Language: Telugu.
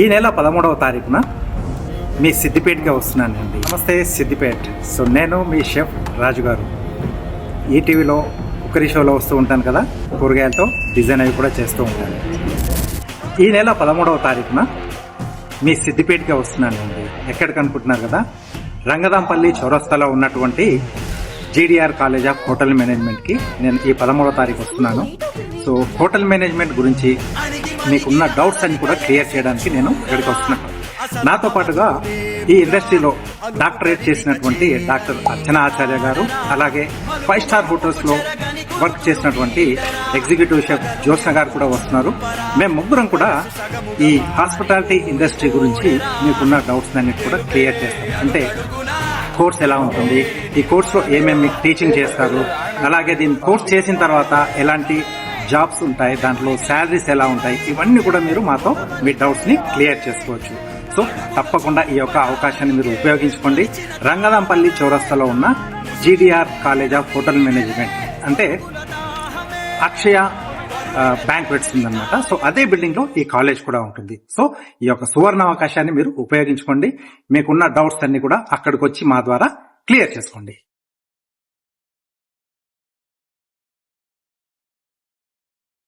ఈ నెల 13వ తారీఖున మీ సిద్దిపేటకి వస్తున్నానండి. నమస్తే సిద్దిపేట్. సో నేను మీ షెఫ్ రాజు గారు. ఈటీవీలో కుక్కరీ షోలో వస్తూ ఉంటాను కదా, కూరగాయలతో డిజైన్ అవి కూడా చేస్తూ ఉంటాను. ఈ నెల 13వ తారీఖున మీ సిద్దిపేటకి వస్తున్నానండి. ఎక్కడికి అనుకుంటున్నారు కదా, రంగదాంపల్లి చౌరస్తాలో ఉన్నటువంటి జీడీఆర్ కాలేజ్ ఆఫ్ హోటల్ మేనేజ్మెంట్కి నేను ఈ 13వ తారీఖు వస్తున్నాను. సో హోటల్ మేనేజ్మెంట్ గురించి మీకున్న డౌట్స్ అన్ని కూడా క్లియర్ చేయడానికి నేను ఇక్కడికి వస్తున్నాను. నాతో పాటుగా ఈ ఇండస్ట్రీలో డాక్టరేట్ చేసినటువంటి డాక్టర్ అర్చన ఆచార్య గారు, అలాగే 5 స్టార్ హోటల్స్ లో వర్క్ చేసినటువంటి ఎగ్జిక్యూటివ్ షెఫ్ జ్యోత్స్న గారు కూడా వస్తున్నారు. మేము ముగ్గురం కూడా ఈ హాస్పిటాలిటీ ఇండస్ట్రీ గురించి మీకున్న డౌట్స్ అన్నిటి కూడా క్లియర్ చేస్తాం. అంటే కోర్స్ ఎలా ఉంటుంది, ఈ కోర్సులో ఏమేమి మీకు టీచింగ్ చేస్తారు, అలాగే దీన్ని కోర్స్ చేసిన తర్వాత ఎలాంటి జాబ్స్ ఉంటాయి, దాంట్లో శాలరీస్ ఎలా ఉంటాయి, ఇవన్నీ కూడా మీరు మాతో మీ డౌట్స్ ని క్లియర్ చేసుకోవచ్చు. సో తప్పకుండా ఈ యొక్క అవకాశాన్ని మీరు ఉపయోగించుకోండి. రంగదాంపల్లి చౌరస్తాలో ఉన్న GDR college of hotel management, అంటే అక్షయ బ్యాంక్వెట్స్ ఉందన్నమాట. సో అదే బిల్డింగ్ లో ఈ కాలేజ్ కూడా ఉంటుంది. సో ఈ యొక్క సువర్ణ అవకాశాన్ని మీరు ఉపయోగించుకోండి. మీకున్న డౌట్స్ అన్ని కూడా అక్కడికి వచ్చి మా ద్వారా క్లియర్ చేసుకోండి.